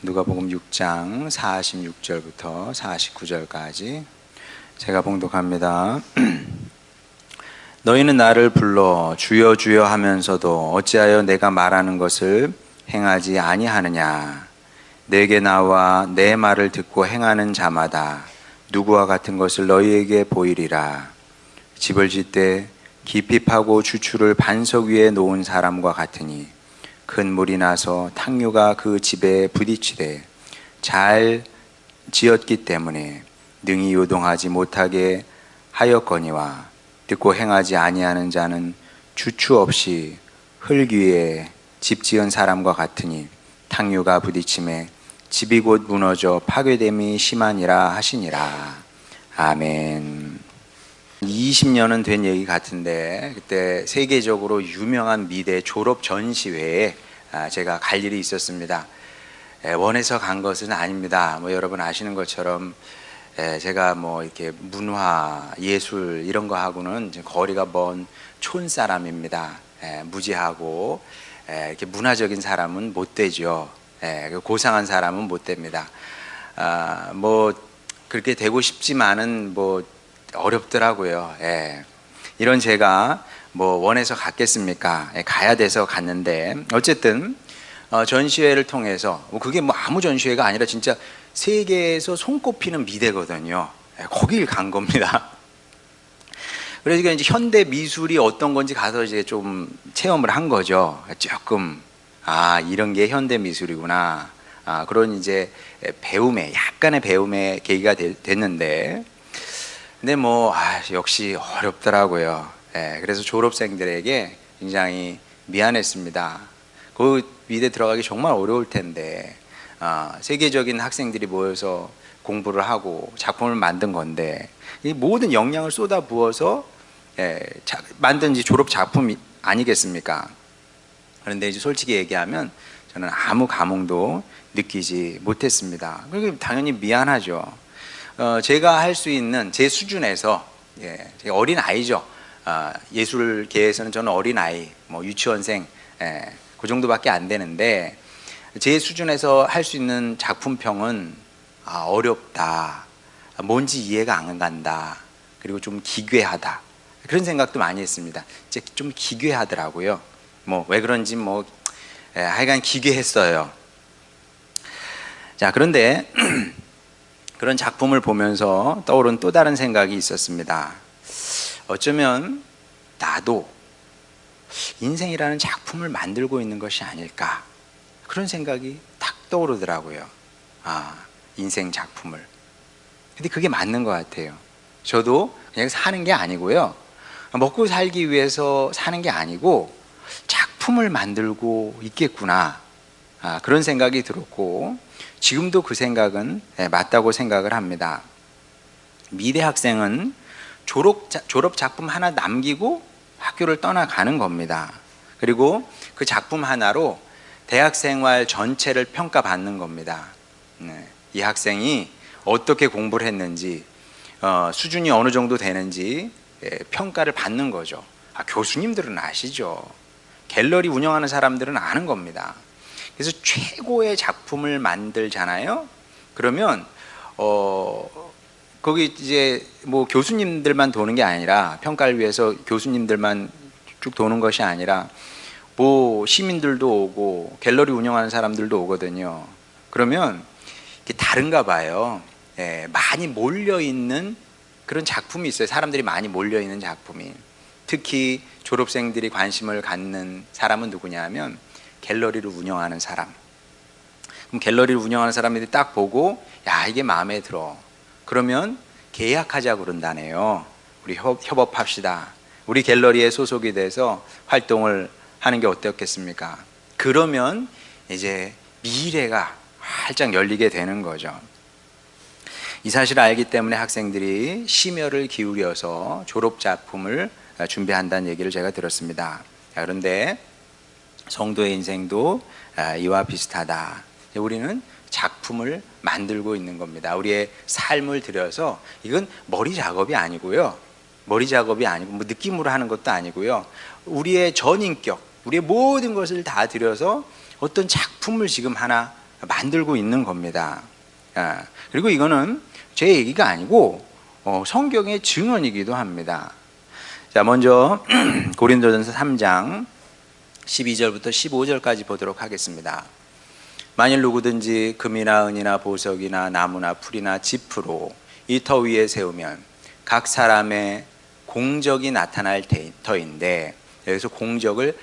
누가복음 6장 46절부터 49절까지 제가 봉독합니다. 너희는 나를 불러 주여 주여 하면서도 어찌하여 내가 말하는 것을 행하지 아니하느냐. 내게 나와 내 말을 듣고 행하는 자마다 누구와 같은 것을 너희에게 보이리라. 집을 짓되 깊이 파고 주추를 반석 위에 놓은 사람과 같으니 큰 물이 나서 탕류가 그 집에 부딪히되 잘 지었기 때문에 능히 요동하지 못하게 하였거니와 듣고 행하지 아니하는 자는 주추 없이 흙 위에 집 지은 사람과 같으니 탕류가 부딪힘에 집이 곧 무너져 파괴됨이 심하니라 하시니라. 아멘. 20년은 된 얘기 같은데 그때 세계적으로 유명한 미대 졸업 전시회에 제가 갈 일이 있었습니다. 원해서 간 것은 아닙니다. 여러분 아시는 것처럼 제가 이렇게 문화, 예술 이런 거 하고는 거리가 먼 촌사람입니다. 무지하고 이렇게 문화적인 사람은 못 되죠. 고상한 사람은 못 됩니다. 그렇게 되고 싶지만은 어렵더라고요. 이런 제가 원해서 갔겠습니까? 가야 돼서 갔는데 어쨌든 전시회를 통해서 그게 아무 전시회가 아니라 진짜 세계에서 손꼽히는 미대거든요. 거길 간 겁니다. 그래서 이제 현대 미술이 어떤 건지 가서 이제 좀 체험을 한 거죠. 조금 이런 게 현대 미술이구나. 그런 이제 약간의 배움의 계기가 됐는데. 근데 역시 어렵더라고요. 그래서 졸업생들에게 굉장히 미안했습니다. 그 미대 들어가기 정말 어려울 텐데 세계적인 학생들이 모여서 공부를 하고 작품을 만든 건데 이 모든 역량을 쏟아 부어서 만든 졸업 작품 아니겠습니까? 그런데 이제 솔직히 얘기하면 저는 아무 감흥도 느끼지 못했습니다. 그리고 당연히 미안하죠. 제가 할 수 있는 제 수준에서 제가 어린 아이죠. 예술계에서는 저는 어린 아이, 유치원생 그 정도밖에 안 되는데 제 수준에서 할 수 있는 작품평은 어렵다, 뭔지 이해가 안 간다, 그리고 좀 기괴하다 그런 생각도 많이 했습니다. 이제 좀 기괴하더라고요. 왜 그런지 하여간 기괴했어요. 자, 그런데 그런 작품을 보면서 떠오른 또 다른 생각이 있었습니다. 어쩌면 나도 인생이라는 작품을 만들고 있는 것이 아닐까, 그런 생각이 딱 떠오르더라고요. 인생 작품을. 근데 그게 맞는 것 같아요. 저도 그냥 사는 게 아니고요, 먹고 살기 위해서 사는 게 아니고 작품을 만들고 있겠구나, 그런 생각이 들었고 지금도 그 생각은 맞다고 생각을 합니다. 미대 학생은 졸업 작품 하나 남기고 학교를 떠나가는 겁니다. 그리고 그 작품 하나로 대학 생활 전체를 평가받는 겁니다. 이 학생이 어떻게 공부를 했는지, 수준이 어느 정도 되는지 평가를 받는 거죠. 교수님들은 아시죠. 갤러리 운영하는 사람들은 아는 겁니다. 그래서 최고의 작품을 만들잖아요. 그러면 거기 이제 교수님들만 도는 게 아니라, 평가를 위해서 교수님들만 쭉 도는 것이 아니라 시민들도 오고 갤러리 운영하는 사람들도 오거든요. 그러면 이게 다른가 봐요. 많이 몰려있는 그런 작품이 있어요. 사람들이 많이 몰려있는 작품이. 특히 졸업생들이 관심을 갖는 사람은 누구냐 하면 갤러리를 운영하는 사람. 그럼 갤러리를 운영하는 사람들이 딱 보고 이게 마음에 들어. 그러면 계약하자 그런다네요. 우리 협업합시다. 우리 갤러리에 소속이 돼서 활동을 하는 게 어떻겠습니까? 그러면 이제 미래가 활짝 열리게 되는 거죠. 이 사실을 알기 때문에 학생들이 심혈을 기울여서 졸업 작품을 준비한다는 얘기를 제가 들었습니다. 그런데 성도의 인생도 이와 비슷하다. 우리는 작품을 만들고 있는 겁니다. 우리의 삶을 들여서, 이건 머리 작업이 아니고요, 느낌으로 하는 것도 아니고요, 우리의 전인격, 우리의 모든 것을 다 들여서 어떤 작품을 지금 하나 만들고 있는 겁니다. 그리고 이거는 제 얘기가 아니고 성경의 증언이기도 합니다. 자, 먼저 고린도전서 3장 12절부터 15절까지 보도록 하겠습니다. 만일 누구든지 금이나 은이나 보석이나 나무나 풀이나 지프로 이 터 위에 세우면 각 사람의 공적이 나타날 터인데, 여기서 공적을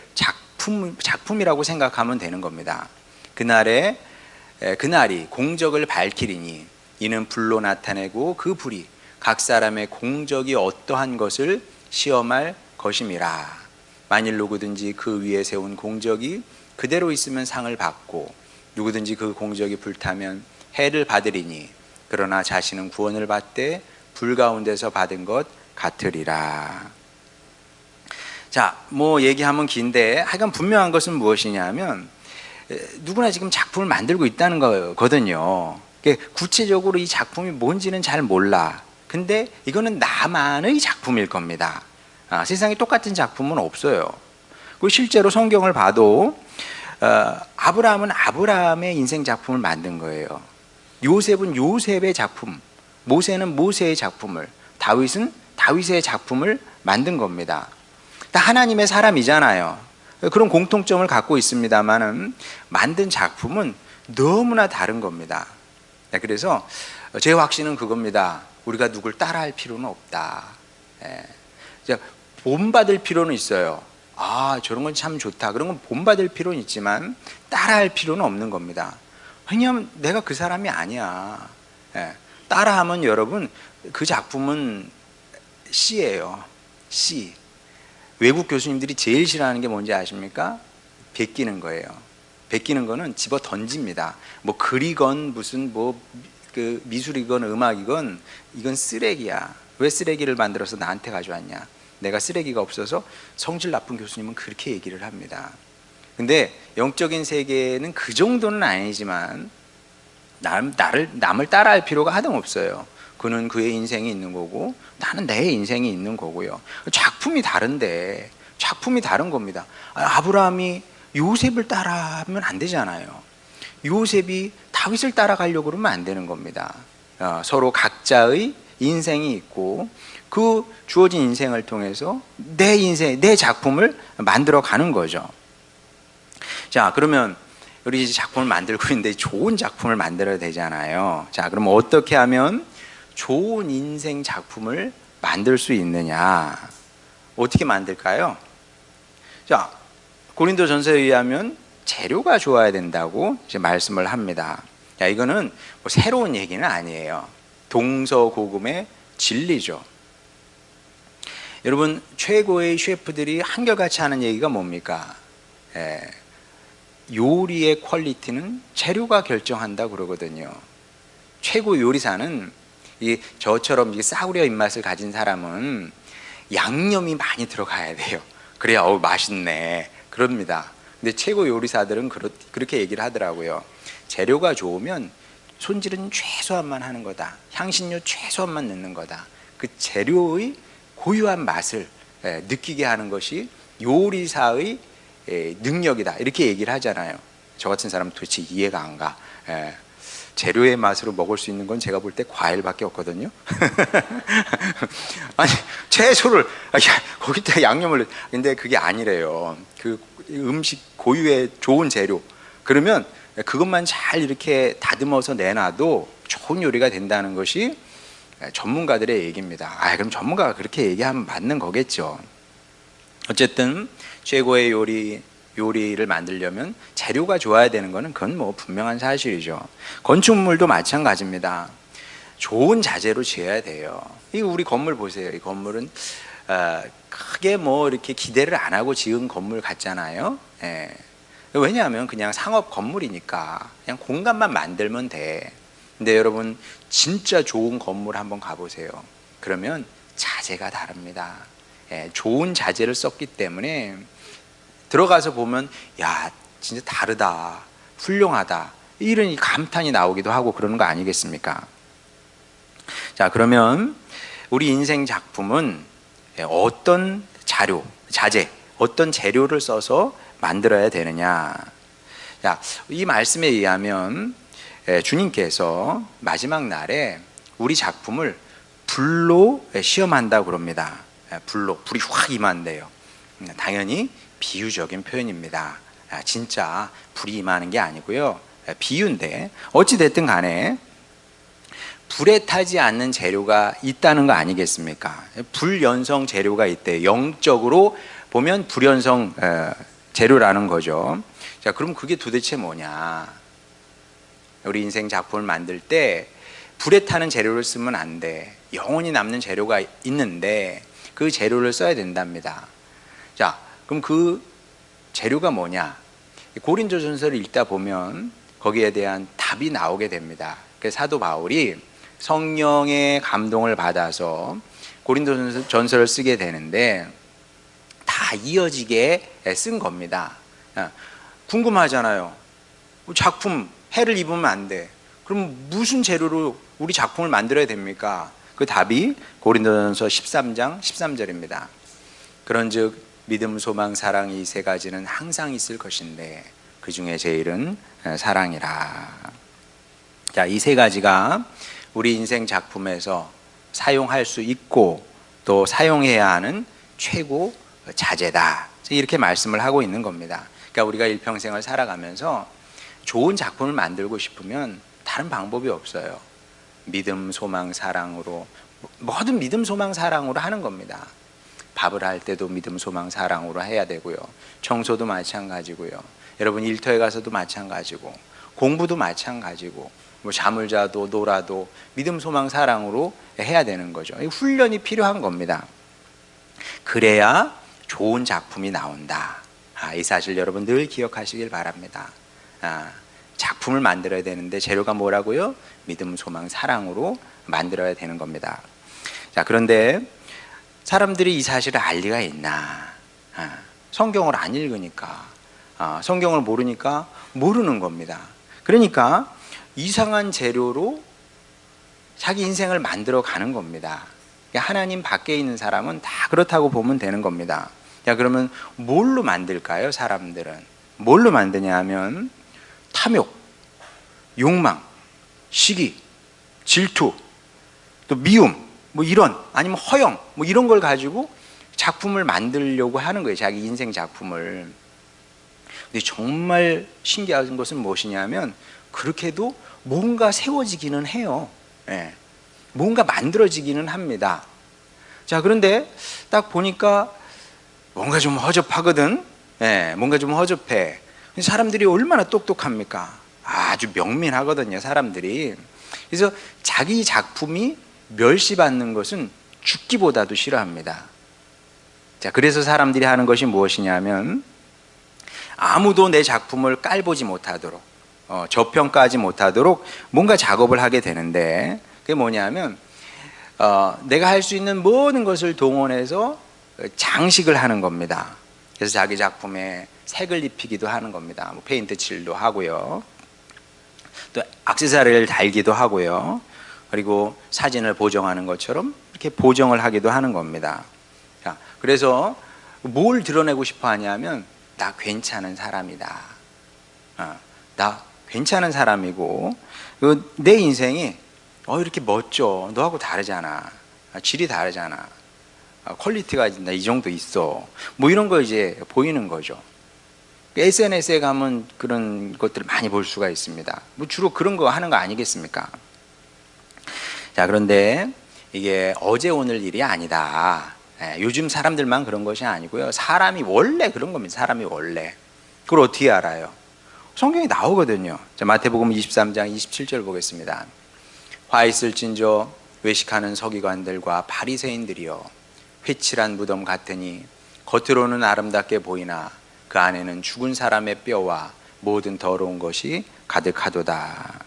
작품이라고 생각하면 되는 겁니다. 그날이 공적을 밝히리니 이는 불로 나타내고 그 불이 각 사람의 공적이 어떠한 것을 시험할 것임이라. 만일 누구든지 그 위에 세운 공적이 그대로 있으면 상을 받고 누구든지 그 공적이 불타면 해를 받으리니 그러나 자신은 구원을 받되 불 가운데서 받은 것 같으리라. 자, 뭐 얘기하면 긴데 하여간 분명한 것은 무엇이냐면 누구나 지금 작품을 만들고 있다는 거거든요. 구체적으로 이 작품이 뭔지는 잘 몰라. 근데 이거는 나만의 작품일 겁니다. 세상에 똑같은 작품은 없어요. 그리고 실제로 성경을 봐도 아브라함은 아브라함의 인생 작품을 만든 거예요. 요셉은 요셉의 작품, 모세는 모세의 작품을, 다윗은 다윗의 작품을 만든 겁니다. 다 하나님의 사람이잖아요. 그런 공통점을 갖고 있습니다만은 만든 작품은 너무나 다른 겁니다. 그래서 제 확신은 그겁니다. 우리가 누굴 따라할 필요는 없다. 본받을 필요는 있어요. 저런 건 참 좋다. 그런 건 본받을 필요는 있지만 따라할 필요는 없는 겁니다. 왜냐하면 내가 그 사람이 아니야. 따라하면 여러분 그 작품은 C예요. C. 외국 교수님들이 제일 싫어하는 게 뭔지 아십니까? 베끼는 거예요. 베끼는 거는 집어 던집니다. 뭐 글이건 무슨 그 미술이건 음악이건 이건 쓰레기야. 왜 쓰레기를 만들어서 나한테 가져왔냐? 내가 쓰레기가 없어서 성질 나쁜 교수님은 그렇게 얘기를 합니다. 근데 영적인 세계는 그 정도는 아니지만 남을 따라할 필요가 하등 없어요. 그는 그의 인생이 있는 거고 나는 내 인생이 있는 거고요. 작품이 다른데 작품이 다른 겁니다. 아브라함이 요셉을 따라하면 안 되잖아요. 요셉이 다윗을 따라가려고 그러면 안 되는 겁니다. 서로 각자의 인생이 있고 그 주어진 인생을 통해서 내 인생, 내 작품을 만들어 가는 거죠. 자, 그러면 우리 이제 작품을 만들고 있는데 좋은 작품을 만들어야 되잖아요. 자, 그럼 어떻게 하면 좋은 인생 작품을 만들 수 있느냐? 어떻게 만들까요? 자, 고린도전서에 의하면 재료가 좋아야 된다고 이제 말씀을 합니다. 야, 이거는 뭐 새로운 얘기는 아니에요. 동서고금의 진리죠. 여러분, 최고의 셰프들이 한결같이 하는 얘기가 뭡니까? 요리의 퀄리티는 재료가 결정한다 그러거든요. 최고 요리사는 저처럼 싸구려 입맛을 가진 사람은 양념이 많이 들어가야 돼요. 그래야 맛있네 그럽니다. 근데 최고 요리사들은 그렇게 얘기를 하더라고요. 재료가 좋으면 손질은 최소한만 하는 거다. 향신료 최소한만 넣는 거다. 그 재료의 고유한 맛을 느끼게 하는 것이 요리사의 능력이다. 이렇게 얘기를 하잖아요. 저 같은 사람은 도대체 이해가 안 가. 재료의 맛으로 먹을 수 있는 건 제가 볼 때 과일밖에 없거든요. 아니, 채소를 거기다 양념을, 근데 그게 아니래요. 그 음식 고유의 좋은 재료, 그러면 그것만 잘 이렇게 다듬어서 내놔도 좋은 요리가 된다는 것이 전문가들의 얘기입니다. 그럼 전문가가 그렇게 얘기하면 맞는 거겠죠. 어쨌든 최고의 요리를 만들려면 재료가 좋아야 되는 거는 그건 뭐 분명한 사실이죠. 건축물도 마찬가지입니다. 좋은 자재로 지어야 돼요. 이 우리 건물 보세요. 이 건물은 크게 뭐 이렇게 기대를 안 하고 지은 건물 같잖아요. 왜냐하면 그냥 상업 건물이니까 그냥 공간만 만들면 돼. 근데 여러분 진짜 좋은 건물 한번 가보세요. 그러면 자재가 다릅니다. 좋은 자재를 썼기 때문에 들어가서 보면 야 진짜 다르다, 훌륭하다, 이런 감탄이 나오기도 하고 그러는 거 아니겠습니까? 자, 그러면 우리 인생 작품은 어떤 자재, 어떤 재료를 써서 만들어야 되느냐? 자, 이 말씀에 의하면 주님께서 마지막 날에 우리 작품을 불로 시험한다고 그럽니다. 불이 확 임한대요. 당연히 비유적인 표현입니다. 진짜 불이 임하는 게 아니고요, 비유인데 어찌됐든 간에 불에 타지 않는 재료가 있다는 거 아니겠습니까? 불연성 재료가 있대요. 영적으로 보면 불연성 재료라는 거죠. 자, 그럼 그게 도대체 뭐냐? 우리 인생 작품을 만들 때 불에 타는 재료를 쓰면 안 돼. 영원히 남는 재료가 있는데 그 재료를 써야 된답니다. 자, 그럼 그 재료가 뭐냐? 고린도전서를 읽다 보면 거기에 대한 답이 나오게 됩니다. 그래서 사도 바울이 성령의 감동을 받아서 고린도전서를 쓰게 되는데 다 이어지게 쓴 겁니다. 궁금하잖아요. 작품 해를 입으면 안 돼. 그럼 무슨 재료로 우리 작품을 만들어야 됩니까? 그 답이 고린도전서 13장 13절입니다. 그런즉 믿음, 소망, 사랑 이 세 가지는 항상 있을 것인데 그 중에 제일은 사랑이라. 자, 이 세 가지가 우리 인생 작품에서 사용할 수 있고 또 사용해야 하는 최고 자재다. 이렇게 말씀을 하고 있는 겁니다. 그러니까 우리가 일평생을 살아가면서 좋은 작품을 만들고 싶으면 다른 방법이 없어요. 믿음, 소망, 사랑으로, 뭐든 믿음, 소망, 사랑으로 하는 겁니다. 밥을 할 때도 믿음, 소망, 사랑으로 해야 되고요. 청소도 마찬가지고요. 여러분 일터에 가서도 마찬가지고, 공부도 마찬가지고, 뭐 잠을 자도 놀아도 믿음, 소망, 사랑으로 해야 되는 거죠. 훈련이 필요한 겁니다. 그래야 좋은 작품이 나온다. 이 사실 여러분 늘 기억하시길 바랍니다. 작품을 만들어야 되는데 재료가 뭐라고요? 믿음, 소망, 사랑으로 만들어야 되는 겁니다. 자, 그런데 사람들이 이 사실을 알 리가 있나? 성경을 안 읽으니까, 성경을 모르니까 모르는 겁니다. 그러니까 이상한 재료로 자기 인생을 만들어 가는 겁니다. 하나님 밖에 있는 사람은 다 그렇다고 보면 되는 겁니다. 자, 그러면 뭘로 만들까요? 사람들은 뭘로 만드냐 하면 탐욕, 욕망, 시기, 질투, 또 미움, 뭐 이런, 아니면 허영, 뭐 이런 걸 가지고 작품을 만들려고 하는 거예요. 자기 인생 작품을. 근데 정말 신기한 것은 무엇이냐면 그렇게도 뭔가 세워지기는 해요. 예. 뭔가 만들어지기는 합니다. 자, 그런데 딱 보니까 뭔가 좀 허접하거든. 예, 뭔가 좀 허접해. 사람들이 얼마나 똑똑합니까? 아주 명민하거든요, 사람들이. 그래서 자기 작품이 멸시받는 것은 죽기보다도 싫어합니다. 자, 그래서 사람들이 하는 것이 무엇이냐면 아무도 내 작품을 깔보지 못하도록, 저평가하지 못하도록 뭔가 작업을 하게 되는데, 그게 뭐냐면 내가 할 수 있는 모든 것을 동원해서 장식을 하는 겁니다. 그래서 자기 작품에 색을 입히기도 하는 겁니다. 뭐 페인트 칠도 하고요, 또 액세서리를 달기도 하고요, 그리고 사진을 보정하는 것처럼 이렇게 보정을 하기도 하는 겁니다. 자, 그래서 뭘 드러내고 싶어 하냐면 나 괜찮은 사람이다. 나 괜찮은 사람이고 내 인생이 이렇게 멋져. 너하고 다르잖아. 질이 다르잖아. 퀄리티가 이 정도 있어. 뭐 이런 거 이제 보이는 거죠. SNS에 가면 그런 것들을 많이 볼 수가 있습니다. 뭐 주로 그런 거 하는 거 아니겠습니까? 자, 그런데 이게 어제 오늘 일이 아니다. 요즘 사람들만 그런 것이 아니고요. 사람이 원래 그런 겁니다. 사람이 원래. 그걸 어떻게 알아요? 성경에 나오거든요. 자, 마태복음 23장 27절 보겠습니다. 화 있을진저 외식하는 서기관들과 바리새인들이여, 회칠한 무덤 같으니 겉으로는 아름답게 보이나 그 안에는 죽은 사람의 뼈와 모든 더러운 것이 가득하도다.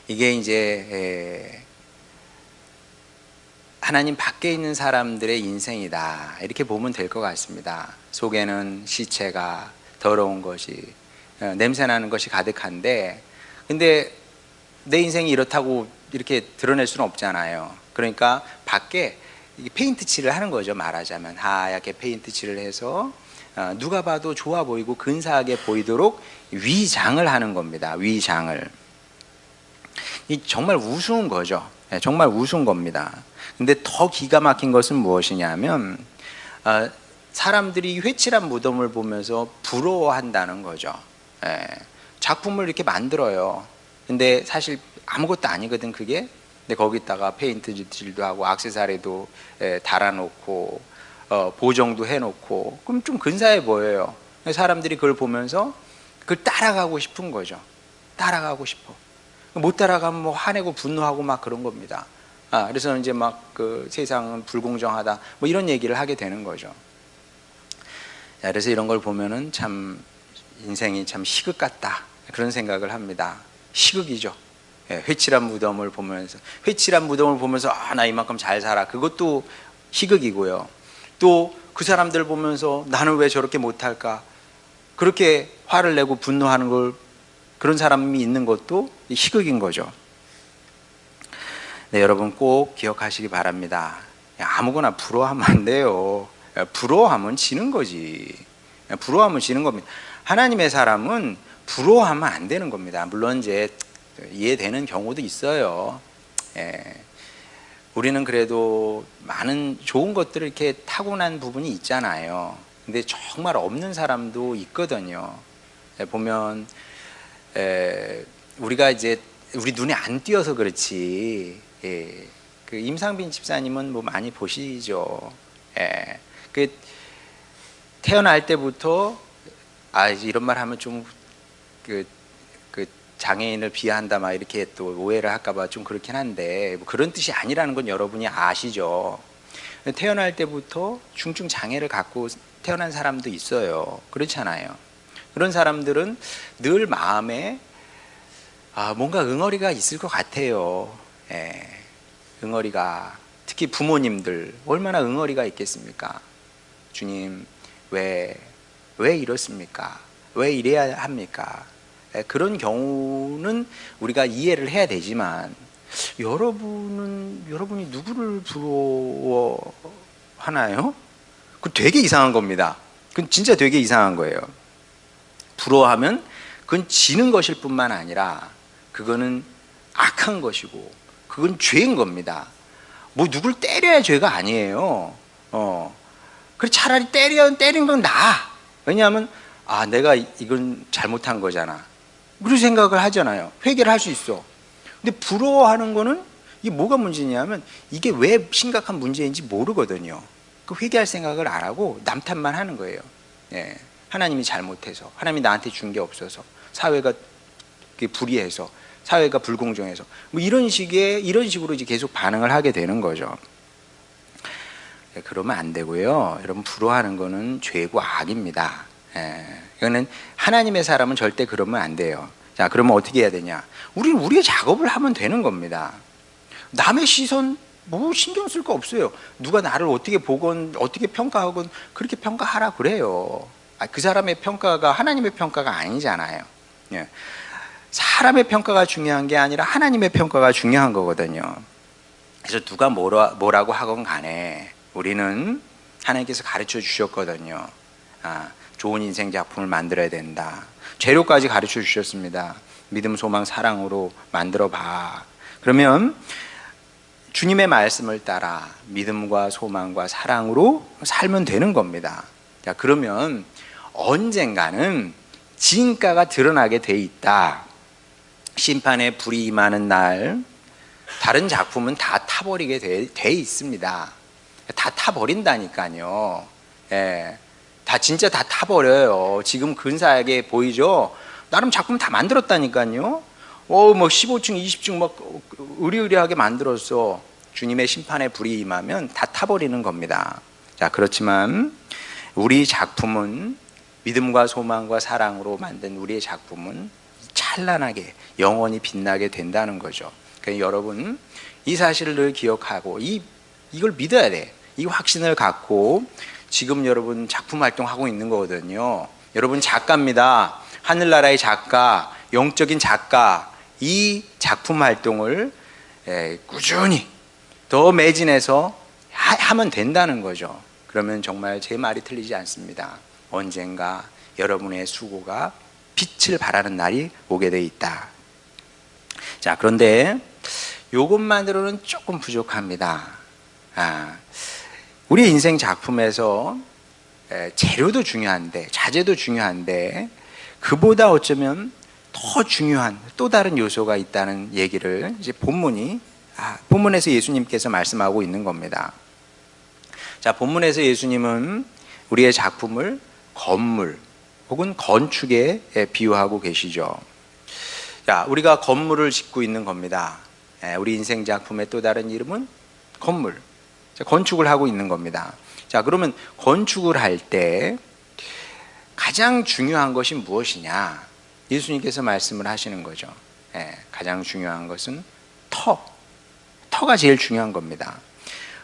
이게 이제 하나님 밖에 있는 사람들의 인생이다, 이렇게 보면 될 것 같습니다. 속에는 시체가, 더러운 것이, 냄새나는 것이 가득한데, 근데 내 인생이 이렇다고 이렇게 드러낼 수는 없잖아요. 그러니까 밖에 페인트 칠을 하는 거죠. 말하자면 하얗게 페인트 칠을 해서 누가 봐도 좋아 보이고 근사하게 보이도록 위장을 하는 겁니다. 위장을. 이 정말 우스운 거죠. 정말 우스운 겁니다. 근데 더 기가 막힌 것은 무엇이냐면 사람들이 회칠한 무덤을 보면서 부러워한다는 거죠. 작품을 이렇게 만들어요. 근데 사실 아무것도 아니거든 그게. 근데 거기다가 페인트질도 하고 액세서리도 달아놓고 보정도 해놓고 그럼 좀 근사해 보여요. 사람들이 그걸 보면서 그걸 따라가고 싶은 거죠. 따라가고 싶어. 못 따라가면 뭐 화내고 분노하고 막 그런 겁니다. 그래서 이제 막 그 세상은 불공정하다 뭐 이런 얘기를 하게 되는 거죠. 그래서 이런 걸 보면은 참 인생이 참 희극 같다 그런 생각을 합니다. 희극이죠. 회칠한 무덤을 보면서 나 이만큼 잘 살아 그것도 희극이고요. 또 그 사람들 보면서 나는 왜 저렇게 못할까 그렇게 화를 내고 분노하는 걸 그런 사람이 있는 것도 희극인 거죠. 네, 여러분 꼭 기억하시기 바랍니다. 아무거나 부러워하면 안 돼요. 부러워하면 지는 거지. 부러워하면 지는 겁니다. 하나님의 사람은 부러워하면 안 되는 겁니다. 물론 이제 이해되는 경우도 있어요. 우리는 그래도 많은 좋은 것들을 이렇게 타고난 부분이 있잖아요. 근데 정말 없는 사람도 있거든요. 보면 우리가 이제 우리 눈에 안 띄어서 그렇지. 그 임상빈 집사님은 뭐 많이 보시죠. 그 태어날 때부터 이런 말 하면 좀 그 장애인을 비하한다 막 이렇게 또 오해를 할까봐 좀 그렇긴 한데 뭐 그런 뜻이 아니라는 건 여러분이 아시죠. 태어날 때부터 중증 장애를 갖고 태어난 사람도 있어요. 그렇잖아요. 그런 사람들은 늘 마음에 뭔가 응어리가 있을 것 같아요. 응어리가 특히 부모님들 얼마나 응어리가 있겠습니까? 주님 왜 이렇습니까? 왜 이래야 합니까? 그런 경우는 우리가 이해를 해야 되지만 여러분이 누구를 부러워하나요? 그 되게 이상한 겁니다. 그건 진짜 되게 이상한 거예요. 부러워하면 그건 지는 것일 뿐만 아니라 그거는 악한 것이고 그건 죄인 겁니다. 뭐 누굴 때려야 죄가 아니에요. 그래 차라리 때린 건 나아. 왜냐하면 내가 이건 잘못한 거잖아. 그런 생각을 하잖아요. 회개를 할 수 있어. 근데 부러워하는 거는 이게 뭐가 문제냐면 이게 왜 심각한 문제인지 모르거든요. 그 회개할 생각을 안 하고 남 탓만 하는 거예요. 하나님이 잘못해서, 하나님이 나한테 준 게 없어서, 사회가 불의해서, 사회가 불공정해서, 뭐 이런 식으로 이제 계속 반응을 하게 되는 거죠. 그러면 안 되고요. 여러분 부러워하는 거는 죄고 악입니다. 이거는 하나님의 사람은 절대 그러면 안 돼요. 자, 그러면 어떻게 해야 되냐? 우리는 우리의 작업을 하면 되는 겁니다. 남의 시선 뭐 신경 쓸 거 없어요. 누가 나를 어떻게 보건 어떻게 평가하건 그렇게 평가하라 그래요. 그 사람의 평가가 하나님의 평가가 아니잖아요. 사람의 평가가 중요한 게 아니라 하나님의 평가가 중요한 거거든요. 그래서 누가 뭐라고 하건 간에 우리는 하나님께서 가르쳐 주셨거든요. 좋은 인생 작품을 만들어야 된다. 재료까지 가르쳐 주셨습니다. 믿음, 소망, 사랑으로 만들어 봐. 그러면 주님의 말씀을 따라 믿음과 소망과 사랑으로 살면 되는 겁니다. 자, 그러면 언젠가는 진가가 드러나게 돼 있다. 심판의 불이 임하는 날 다른 작품은 다 타버리게 돼 있습니다. 다 타버린다니까요. 진짜 다 타버려요. 지금 근사하게 보이죠? 나름 작품 다 만들었다니까요. 뭐 15층, 20층 막 의리의리하게 만들었어. 주님의 심판의 불이 임하면 다 타버리는 겁니다. 자, 그렇지만 우리 작품은 믿음과 소망과 사랑으로 만든 우리의 작품은 찬란하게 영원히 빛나게 된다는 거죠. 그러니까 여러분 이 사실을 늘 기억하고 이걸 믿어야 돼. 이 확신을 갖고 지금 여러분 작품 활동하고 있는 거거든요. 여러분 작가입니다. 하늘나라의 작가, 영적인 작가. 이 작품 활동을 꾸준히 더 매진해서 하면 된다는 거죠. 그러면 정말 제 말이 틀리지 않습니다. 언젠가 여러분의 수고가 빛을 발하는 날이 오게 돼 있다. 자, 그런데 이것만으로는 조금 부족합니다. 우리 인생 작품에서 재료도 중요한데, 자재도 중요한데, 그보다 어쩌면 더 중요한 또 다른 요소가 있다는 얘기를 이제 본문에서 예수님께서 말씀하고 있는 겁니다. 자, 본문에서 예수님은 우리의 작품을 건물 혹은 건축에 비유하고 계시죠. 자, 우리가 건물을 짓고 있는 겁니다. 우리 인생 작품의 또 다른 이름은 건물, 건축을 하고 있는 겁니다. 자, 그러면 건축을 할 때 가장 중요한 것이 무엇이냐? 예수님께서 말씀을 하시는 거죠. 가장 중요한 것은 터가 제일 중요한 겁니다.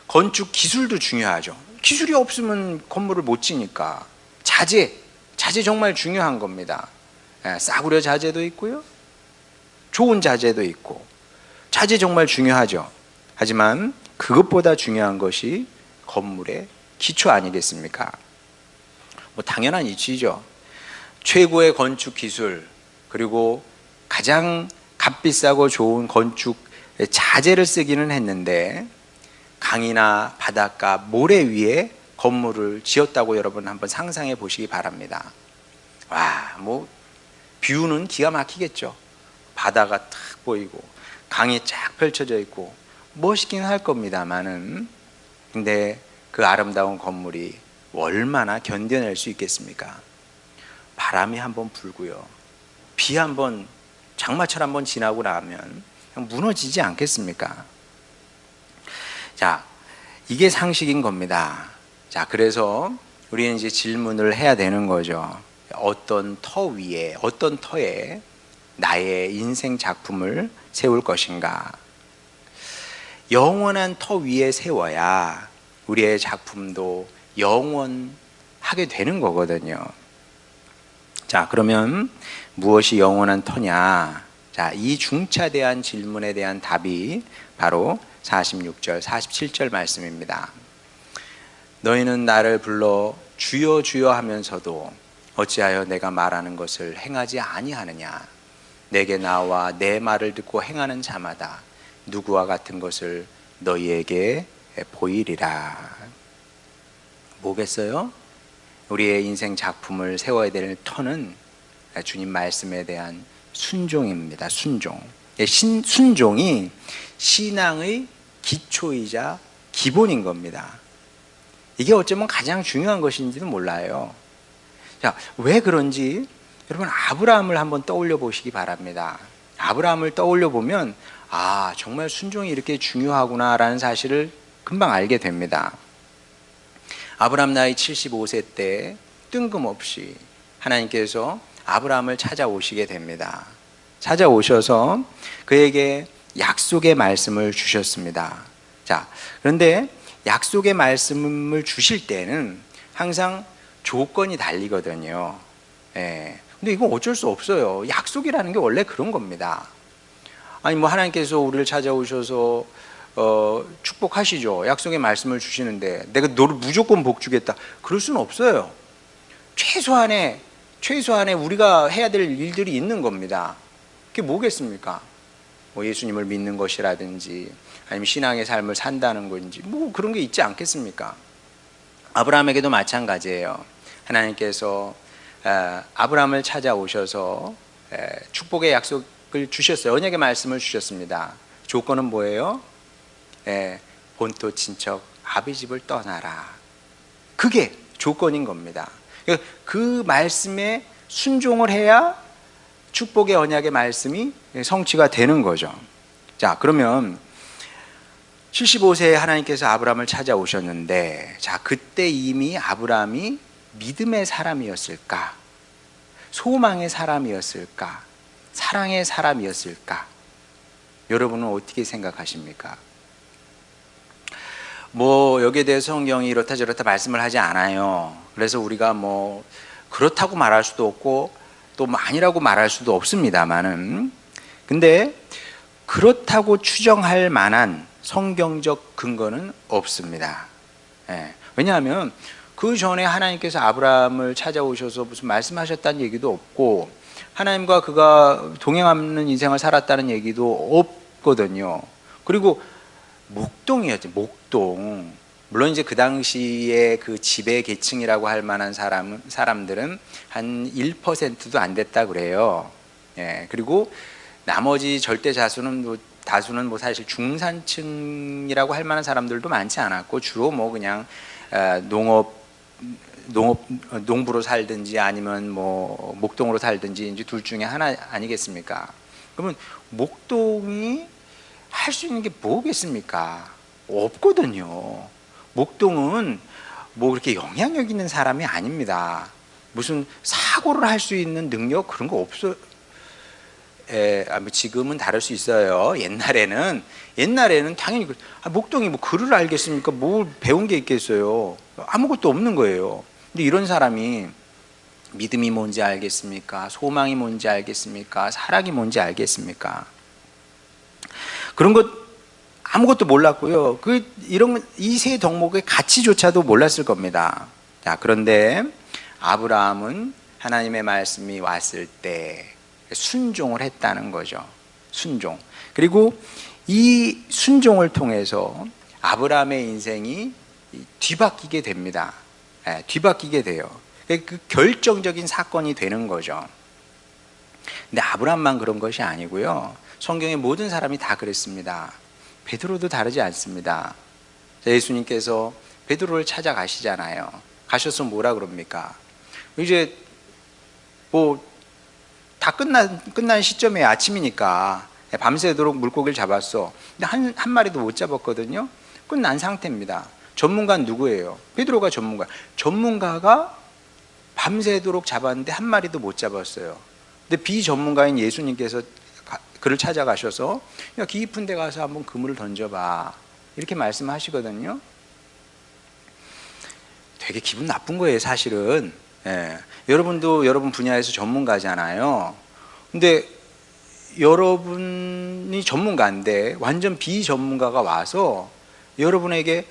건축 기술도 중요하죠. 기술이 없으면 건물을 못 지니까. 자재 정말 중요한 겁니다. 싸구려 자재도 있고요, 좋은 자재도 있고, 자재 정말 중요하죠. 하지만 그것보다 중요한 것이 건물의 기초 아니겠습니까? 뭐 당연한 이치죠. 최고의 건축 기술, 그리고 가장 값비싸고 좋은 건축 자재를 쓰기는 했는데, 강이나 바닷가, 모래 위에 건물을 지었다고 여러분 한번 상상해 보시기 바랍니다. 와, 뭐 뷰는 기가 막히겠죠. 바다가 탁 보이고 강이 쫙 펼쳐져 있고 멋있긴 할 겁니다만은, 근데 그 아름다운 건물이 얼마나 견뎌낼 수 있겠습니까? 바람이 한번 불고요, 비 한번, 장마철 한번 지나고 나면 무너지지 않겠습니까? 자, 이게 상식인 겁니다. 자, 그래서 우리는 이제 질문을 해야 되는 거죠. 어떤 터에 나의 인생 작품을 세울 것인가? 영원한 터 위에 세워야 우리의 작품도 영원하게 되는 거거든요. 자, 그러면 무엇이 영원한 터냐? 자, 이 중차대한 질문에 대한 답이 바로 46절, 47절 말씀입니다. 너희는 나를 불러 주여 주여 하면서도 어찌하여 내가 말하는 것을 행하지 아니하느냐? 내게 나와 내 말을 듣고 행하는 자마다 누구와 같은 것을 너희에게 보이리라. 뭐겠어요? 우리의 인생 작품을 세워야 될 터는 주님 말씀에 대한 순종입니다. 순종이 신앙의 기초이자 기본인 겁니다. 이게 어쩌면 가장 중요한 것인지도 몰라요. 자, 왜 그런지 여러분 아브라함을 한번 떠올려 보시기 바랍니다. 아브라함을 떠올려 보면 정말 순종이 이렇게 중요하구나라는 사실을 금방 알게 됩니다. 아브라함 나이 75세 때 뜬금없이 하나님께서 아브라함을 찾아오시게 됩니다. 찾아오셔서 그에게 약속의 말씀을 주셨습니다. 자, 그런데 약속의 말씀을 주실 때는 항상 조건이 달리거든요. 근데 이건 어쩔 수 없어요. 약속이라는 게 원래 그런 겁니다. 아니 뭐 하나님께서 우리를 찾아오셔서 축복하시죠. 약속의 말씀을 주시는데 내가 너를 무조건 복 주겠다, 그럴 수는 없어요. 최소한의 우리가 해야 될 일들이 있는 겁니다. 그게 뭐겠습니까? 뭐 예수님을 믿는 것이라든지 아니면 신앙의 삶을 산다는 건지 뭐 그런 게 있지 않겠습니까? 아브라함에게도 마찬가지예요. 하나님께서 아브라함을 찾아오셔서 축복의 약속을 주셨어요. 언약의 말씀을 주셨습니다. 조건은 뭐예요? 본토 친척 아비 집을 떠나라. 그게 조건인 겁니다. 그 말씀에 순종을 해야 축복의 언약의 말씀이 성취가 되는 거죠. 자, 그러면 75세에 하나님께서 아브라함을 찾아오셨는데, 자, 그때 이미 아브라함이 믿음의 사람이었을까? 소망의 사람이었을까? 사랑의 사람이었을까? 여러분은 어떻게 생각하십니까? 뭐 여기에 대해서 성경이 이렇다 저렇다 말씀을 하지 않아요. 그래서 우리가 뭐 그렇다고 말할 수도 없고 또 아니라고 말할 수도 없습니다만은, 근데 그렇다고 추정할 만한 성경적 근거는 없습니다. 왜냐하면 그 전에 하나님께서 아브라함을 찾아오셔서 무슨 말씀하셨다는 얘기도 없고 하나님과 그가 동행하는 인생을 살았다는 얘기도 없거든요. 그리고 목동이었죠. 목동. 물론 이제 그 당시에 그 지배 계층이라고 할 만한 사람들은 한 1%도 안 됐다 그래요. 예. 그리고 나머지 절대 다수는 뭐 사실 중산층이라고 할 만한 사람들도 많지 않았고 주로 뭐 그냥 농부로 살든지 아니면 뭐 목동으로 살든지 이제 둘 중에 하나 아니겠습니까? 그러면 목동이 할 수 있는 게 뭐겠습니까? 없거든요. 목동은 뭐 그렇게 영향력 있는 사람이 아닙니다. 무슨 사고를 할 수 있는 능력 그런 거 없어요. 지금은 다를 수 있어요. 옛날에는 당연히 목동이 뭐 글을 알겠습니까? 뭘 배운 게 있겠어요? 아무것도 없는 거예요. 근데 이런 사람이 믿음이 뭔지 알겠습니까? 소망이 뭔지 알겠습니까? 사랑이 뭔지 알겠습니까? 그런 것 아무것도 몰랐고요. 이 세 덕목의 가치조차도 몰랐을 겁니다. 자, 그런데 아브라함은 하나님의 말씀이 왔을 때 순종을 했다는 거죠. 순종. 그리고 이 순종을 통해서 아브라함의 인생이 뒤바뀌게 됩니다. 뒤바뀌게 돼요. 그 결정적인 사건이 되는 거죠. 근데 아브라함만 그런 것이 아니고요. 성경의 모든 사람이 다 그랬습니다. 베드로도 다르지 않습니다. 예수님께서 베드로를 찾아가시잖아요. 가셔서 뭐라 그럽니까? 이제 뭐 다 끝난 시점에 아침이니까 밤새도록 물고기를 잡았어. 근데 한 마리도 못 잡았거든요. 끝난 상태입니다. 전문가는 누구예요? 베드로가 전문가가 밤새도록 잡았는데 한 마리도 못 잡았어요. 근데 비전문가인 예수님께서 그를 찾아가셔서 야, 깊은 데 가서 한번 그물을 던져봐 이렇게 말씀하시거든요. 되게 기분 나쁜 거예요, 사실은. 예. 여러분도 여러분 분야에서 전문가잖아요. 근데 여러분이 전문가인데 완전 비전문가가 와서 여러분에게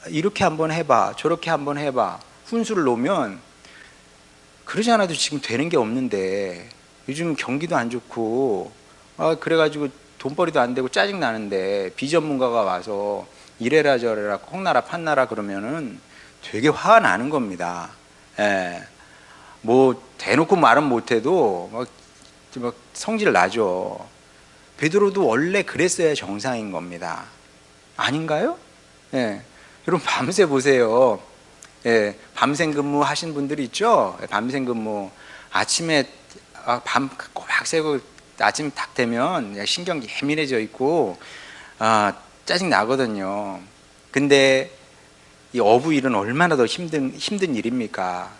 이렇게 한번 해봐, 저렇게 한번 해봐 훈수를 놓으면 그러지 않아도 지금 되는 게 없는데 요즘 경기도 안 좋고 그래가지고 돈벌이도 안 되고 짜증 나는데 비전문가가 와서 이래라 저래라 콩나라 판나라 그러면은 되게 화가 나는 겁니다. 예. 뭐 대놓고 말은 못해도 막 성질 나죠. 베드로도 원래 그랬어야 정상인 겁니다. 아닌가요? 예. 여러분 밤새 보세요. 예. 밤샘 근무 하신 분들 있죠? 밤샘 근무 아침에 밤 꼬박 새고 아침 딱 되면 신경 예민해져 있고 짜증 나거든요. 근데 이 어부 일은 얼마나 더 힘든 일입니까?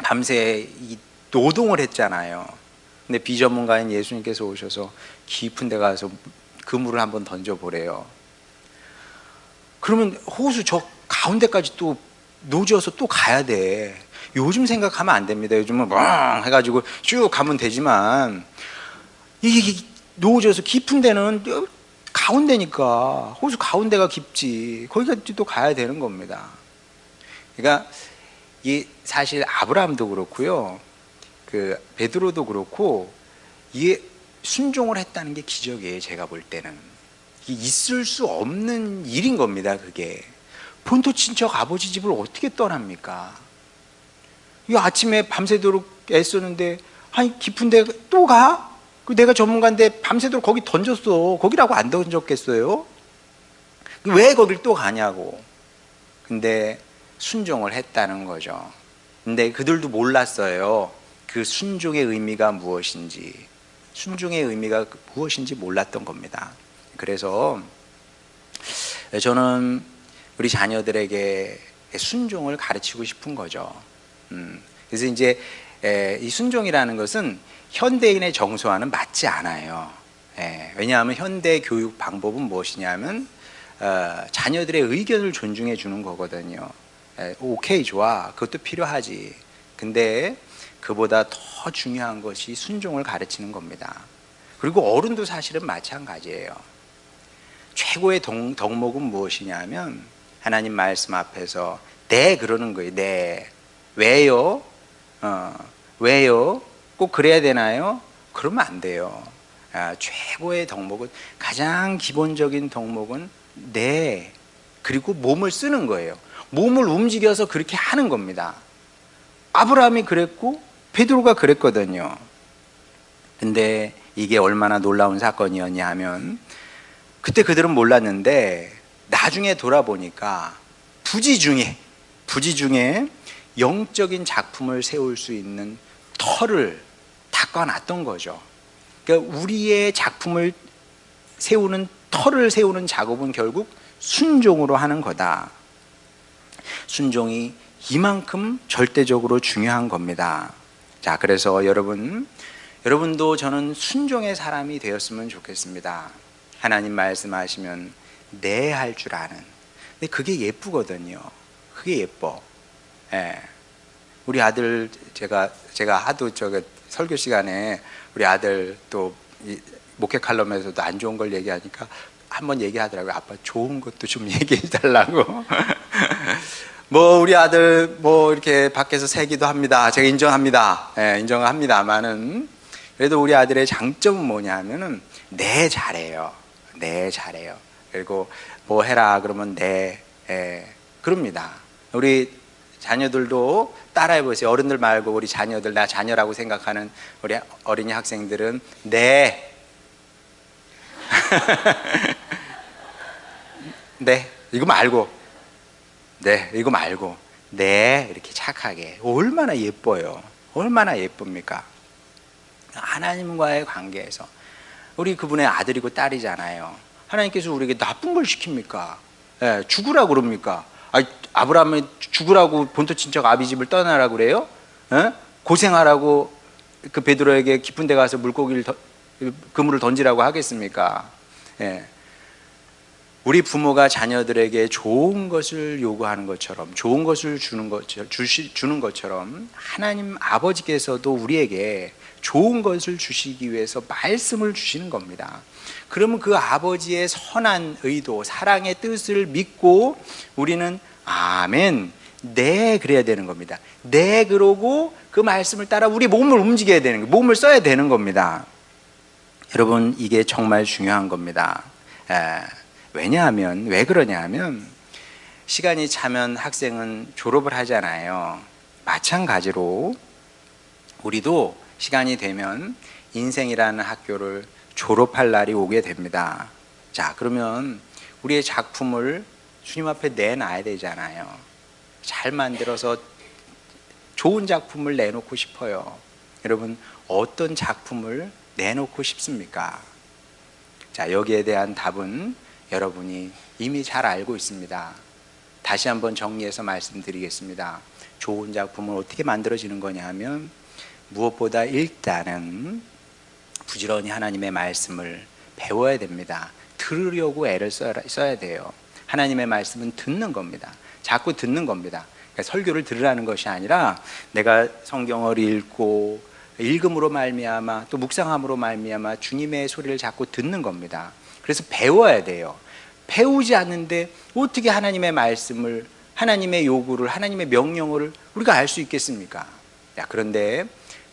밤새 이 노동을 했잖아요. 근데 비전문가인 예수님께서 오셔서 깊은 데 가서 그물을 한번 던져보래요. 그러면 호수 저 가운데까지 또 노지어서 또 가야 돼. 요즘 생각하면 안 됩니다. 요즘은 멍 해가지고 쭉 가면 되지만 이게 노지어서 깊은 데는 가운데니까 호수 가운데가 깊지 거기까지 또 가야 되는 겁니다. 그러니까 이 사실 아브라함도 그렇고요, 그 베드로도 그렇고 이게 순종을 했다는 게 기적이에요. 제가 볼 때는 있을 수 없는 일인 겁니다. 그게 본토 친척 아버지 집을 어떻게 떠납니까? 이 아침에 밤새도록 애쓰는데 아니 깊은데 또 가? 내가 전문가인데 밤새도록 거기 던졌어. 거기라고 안 던졌겠어요? 왜 거길 또 가냐고. 근데 순종을 했다는 거죠. 근데 그들도 몰랐어요. 그 순종의 의미가 무엇인지. 순종의 의미가 무엇인지 몰랐던 겁니다. 그래서 저는 우리 자녀들에게 순종을 가르치고 싶은 거죠. 그래서 이제 이 순종이라는 것은 현대인의 정서와는 맞지 않아요. 왜냐하면 현대 교육 방법은 무엇이냐면 자녀들의 의견을 존중해 주는 거거든요. 오케이, 좋아, 그것도 필요하지. 근데 그보다 더 중요한 것이 순종을 가르치는 겁니다. 그리고 어른도 사실은 마찬가지예요. 최고의 덕목은 무엇이냐면 하나님 말씀 앞에서 네 그러는 거예요. 네. 왜요? 왜요? 꼭 그래야 되나요? 그러면 안 돼요. 최고의 덕목은, 가장 기본적인 덕목은 네, 그리고 몸을 쓰는 거예요. 몸을 움직여서 그렇게 하는 겁니다. 아브라함이 그랬고 베드로가 그랬거든요. 근데 이게 얼마나 놀라운 사건이었냐 하면, 그때 그들은 몰랐는데 나중에 돌아보니까 부지 중에 영적인 작품을 세울 수 있는 터를 닦아놨던 거죠. 그러니까 우리의 작품을 세우는, 터를 세우는 작업은 결국 순종으로 하는 거다. 순종이 이만큼 절대적으로 중요한 겁니다. 자, 그래서 여러분도 저는 순종의 사람이 되었으면 좋겠습니다. 하나님 말씀하시면 네 할 줄 아는. 근데 그게 예쁘거든요. 그게 예뻐. 예. 우리 아들, 제가 하도 설교 시간에 우리 아들 또 목회 칼럼에서도 안 좋은 걸 얘기하니까 한번 얘기하더라고요. 아빠 좋은 것도 좀 얘기해 달라고. 뭐 우리 아들 뭐 이렇게 밖에서 세기도 합니다. 제가 인정합니다. 예, 인정합니다만은 그래도 우리 아들의 장점은 뭐냐면은 네 잘해요. 네 잘해요. 그리고 뭐 해라 그러면 네, 그럽니다. 우리 자녀들도 따라해 보세요. 어른들 말고 우리 자녀들, 나 자녀라고 생각하는 우리 어린이 학생들은 네. 네, 이거 말고. 네, 이거 말고. 네, 이렇게 착하게. 얼마나 예뻐요. 얼마나 예쁩니까? 하나님과의 관계에서. 우리 그분의 아들이고 딸이잖아요. 하나님께서 우리에게 나쁜 걸 시킵니까? 예, 죽으라고 그럽니까? 아브라함이 죽으라고 본토 친척 아비집을 떠나라고 그래요? 예? 고생하라고 그 베드로에게 깊은 데 가서 그물을 던지라고 하겠습니까? 예. 우리 부모가 자녀들에게 좋은 것을 요구하는 것처럼, 좋은 것을 주는 것처럼 하나님 아버지께서도 우리에게 좋은 것을 주시기 위해서 말씀을 주시는 겁니다. 그러면 그 아버지의 선한 의도, 사랑의 뜻을 믿고 우리는 아멘, 네 그래야 되는 겁니다. 네 그러고 그 말씀을 따라 우리 몸을 움직여야 되는 거예요. 몸을 써야 되는 겁니다. 여러분, 이게 정말 중요한 겁니다. 왜냐하면, 왜 그러냐 하면, 시간이 차면 학생은 졸업을 하잖아요. 마찬가지로 우리도 시간이 되면 인생이라는 학교를 졸업할 날이 오게 됩니다. 자, 그러면 우리의 작품을 주님 앞에 내놔야 되잖아요. 잘 만들어서 좋은 작품을 내놓고 싶어요. 여러분, 어떤 작품을 내놓고 싶습니까? 자, 여기에 대한 답은 여러분이 이미 잘 알고 있습니다. 다시 한번 정리해서 말씀드리겠습니다. 좋은 작품은 어떻게 만들어지는 거냐 하면, 무엇보다 일단은 부지런히 하나님의 말씀을 배워야 됩니다. 들으려고 애를 써야 돼요. 하나님의 말씀은 듣는 겁니다. 자꾸 듣는 겁니다. 그러니까 설교를 들으라는 것이 아니라 내가 성경을 읽고 읽음으로 말미암아 또 묵상함으로 말미암아 주님의 소리를 자꾸 듣는 겁니다. 그래서 배워야 돼요. 배우지 않는데 어떻게 하나님의 말씀을, 하나님의 요구를, 하나님의 명령을 우리가 알 수 있겠습니까? 그런데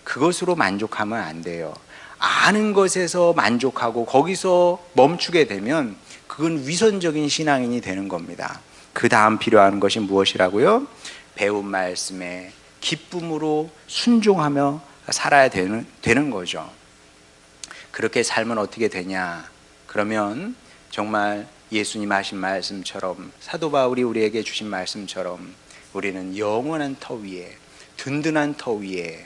그것으로 만족하면 안 돼요. 아는 것에서 만족하고 거기서 멈추게 되면 그건 위선적인 신앙인이 되는 겁니다. 그 다음 필요한 것이 무엇이라고요? 배운 말씀에 기쁨으로 순종하며 살아야 되는 거죠. 그렇게 살면 어떻게 되냐? 그러면 정말 예수님 하신 말씀처럼, 사도 바울이 우리에게 주신 말씀처럼 우리는 영원한 터 위에, 든든한 터 위에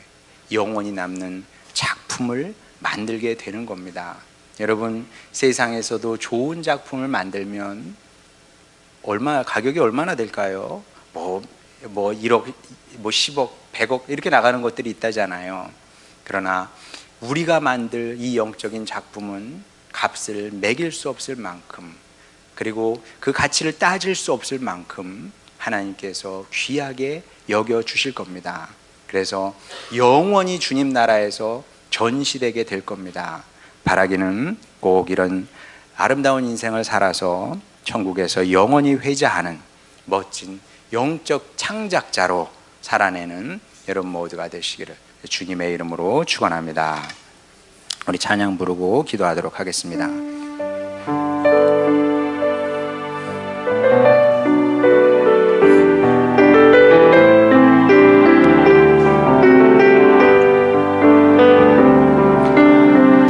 영원히 남는 작품을 만들게 되는 겁니다. 여러분, 세상에서도 좋은 작품을 만들면 가격이 얼마나 될까요? 뭐 1억, 뭐 10억, 100억 이렇게 나가는 것들이 있다잖아요. 그러나 우리가 만들 이 영적인 작품은 값을 매길 수 없을 만큼, 그리고 그 가치를 따질 수 없을 만큼 하나님께서 귀하게 여겨 주실 겁니다. 그래서 영원히 주님 나라에서 전시되게 될 겁니다. 바라기는 꼭 이런 아름다운 인생을 살아서 천국에서 영원히 회자하는 멋진 영적 창작자로 살아내는 여러분 모두가 되시기를 주님의 이름으로 축원합니다. 우리 찬양 부르고 기도하도록 하겠습니다.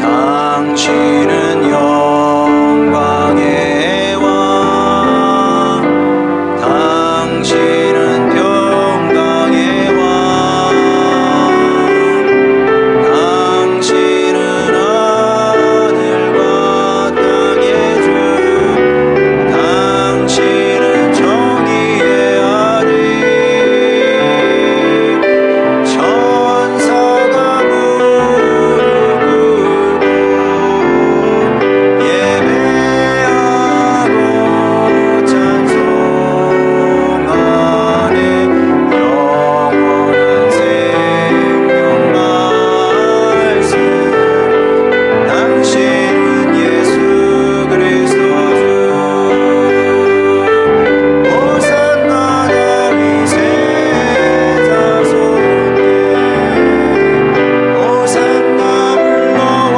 당신은 영광의 왕, 당신은 평강의 왕, 당신은 하늘과 땅의 주, 당신은 정의의 아들, 천사가 무릎 꿇고 예배하고 찬송하네. 영원한 생명 말씀, 당신은 예수 그리스도 주. 호산나 다윗의 자손에, 호산나 물러왕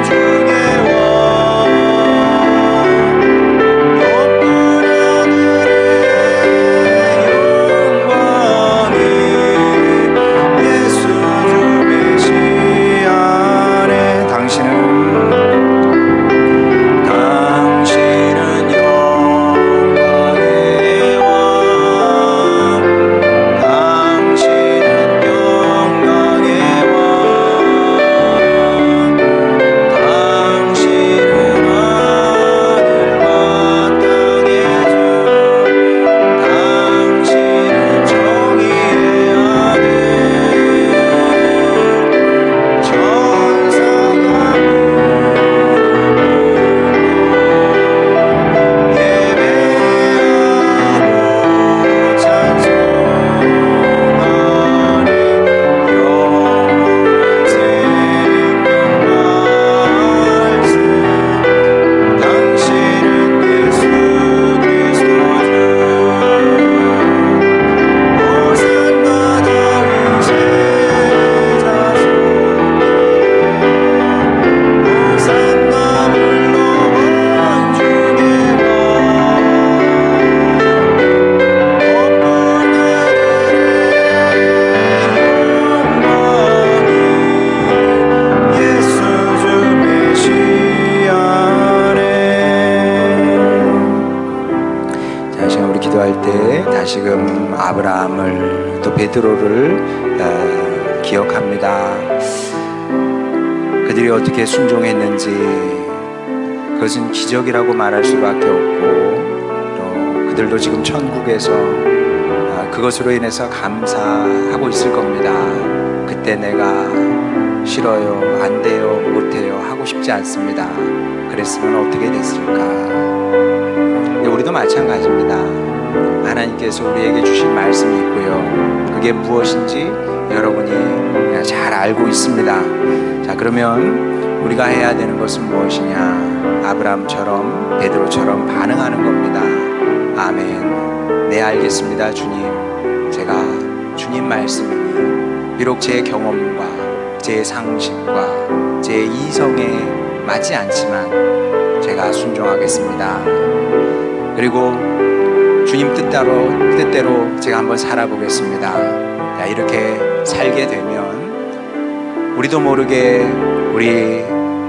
중의 왕, 높은 하늘의 영광이 예수 주 메시아네. 당신은 영광의 왕, 당신은 평강의 왕, 당신은 하늘과 땅의 주, 당신은 정의의 아들, 천사가 예배하고 찬송하네. 영원한 생명 말씀, 당신은 예수 그리스도 주. 호산나 다윗의 자손에, 호산나 물러왕 중의 왕, 높은 하늘의 영광이 예수 주 메시아네. 자, 이 시간 우리 기도할 때 다시금 아브라함을 또 베드로를 기억합니다. 그들이 어떻게 순종했는지 그것은 기적이라고 말할 수밖에 없고, 또 그들도 지금 천국에서 그것으로 인해서 감사하고 있을 겁니다. 그때 내가 싫어요, 안 돼요, 못해요, 하고 싶지 않습니다. 그랬으면 어떻게 됐을까? 근데 우리도 마찬가지입니다. 하나님께서 우리에게 주신 말씀이 있고요, 그게 무엇인지 여러분이 잘 알고 있습니다. 자, 그러면 우리가 해야 되는 것은 무엇이냐? 아브라함처럼 베드로처럼 반응하는 겁니다. 아멘. 네, 알겠습니다, 주님. 제가 주님 말씀이 비록 제 경험과 제 상식과 제 이성에 맞지 않지만 제가 순종하겠습니다. 그리고 주님 뜻대로 제가 한번 살아보겠습니다. 자, 이렇게 살게 되면 우리도 모르게 우리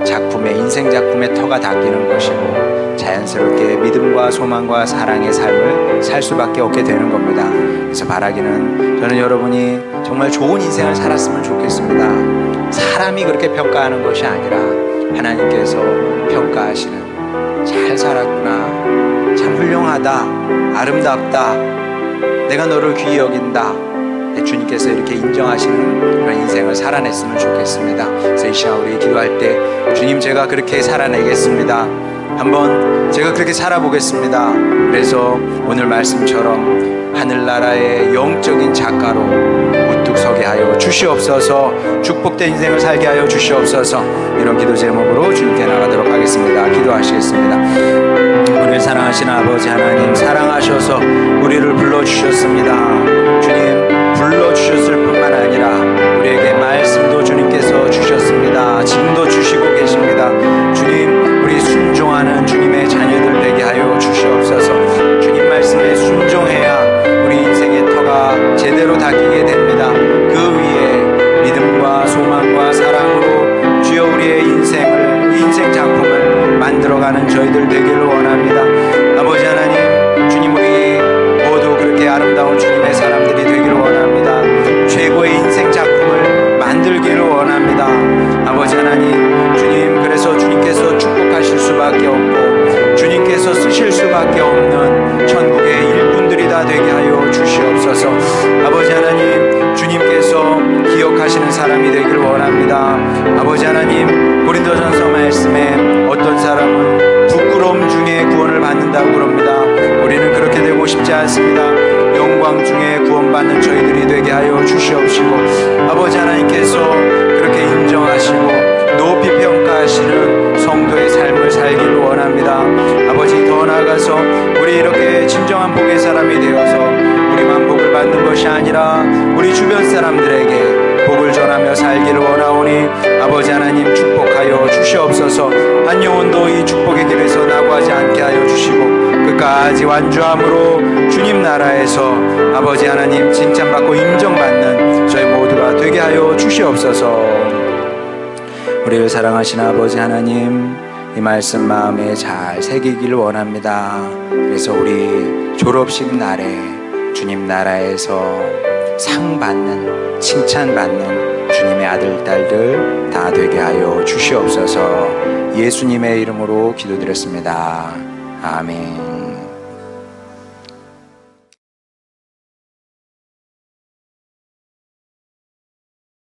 작품의 인생 작품의 터가 닦이는 것이고 자연스럽게 믿음과 소망과 사랑의 삶을 살 수밖에 없게 되는 겁니다. 그래서 바라기는 저는 여러분이 정말 좋은 인생을 살았으면 좋겠습니다. 사람이 그렇게 평가하는 것이 아니라 하나님께서 평가하시는 잘 살았구나, 참 훌륭하다, 아름답다, 내가 너를 귀히 여긴다, 주님께서 이렇게 인정하시는 그런 인생을 살아냈으면 좋겠습니다. 그래서 이 시간 우리 기도할 때 주님, 제가 그렇게 살아내겠습니다. 한번 제가 그렇게 살아보겠습니다. 그래서 오늘 말씀처럼 하늘나라의 영적인 작가로 우뚝 서게 하여 주시옵소서. 축복된 인생을 살게 하여 주시옵소서. 이런 기도 제목으로 주님께 나가도록 하겠습니다. 기도하시겠습니다. 오늘 사랑하는 전능하신 아버지 하나님, 사랑하셔서 우리를 불러주셨습니다. 주님, 불러주셨을 뿐만 아니라 우리에게 말씀도 주님께서 주셨습니다. 지금도 주시고 계십니다. 주님, 우리 순종하는 주님의 자녀들 되게 하여 주시옵소서. 주님 말씀에 순종해야 우리 인생의 터가 제대로 닦이게 됩니다. 그 위에 믿음과 소망과 사랑으로 주여 우리의 인생 작품을 만들어가는 저희들 되기를 원합니다. 아버지 하나님, 주님, 우리 모두 그렇게 아름다운 주님의 사람들이 되기를 원합니다. 최고의 인생 작품을 만들기를 원합니다. 아버지 하나님, 주님, 그래서 주님께서 축복하실 수밖에 없고 주님께서 쓰실 수밖에 없는 천국의 일꾼들이 다 되게 하여 주시옵소서. 아버지 하나님, 주님께서 기억하시는 사람이 되기를 원합니다. 아버지 하나님, 고린도전서 말씀에 어떤 사람은 부끄러움 중에 구원을 받는다고 그럽니다. 우리는 그렇게 되고 싶지 않습니다. 영광 중에 구원받는 저희들이 되게 하여 주시옵시고, 아버지 하나님께서 그렇게 인정하시고 높이 평가하시는 성도의 삶을 살기를 원합니다. 아버지, 더 나아가서 우리 이렇게 진정한 복의 사람이 되어서 우리만 복을 받는 것이 아니라 우리 주변 사람들에게 복을 전하며 살기를 원하오니 아버지 하나님, 축복하여 주시옵소서. 한 영혼도 이 축복의 길에서 나고하지 않게 하여 주시고 끝까지 완주함으로 주님 나라에서 아버지 하나님 칭찬받고 인정받는 저희 모두가 되게 하여 주시옵소서. 우리를 사랑하신 아버지 하나님, 이 말씀 마음에 잘 새기기를 원합니다. 그래서 우리 졸업식 날에 주님 나라에서 상 받는, 칭찬받는 주님의 아들, 딸들 다 되게 하여 주시옵소서. 예수님의 이름으로 기도드렸습니다. 아멘.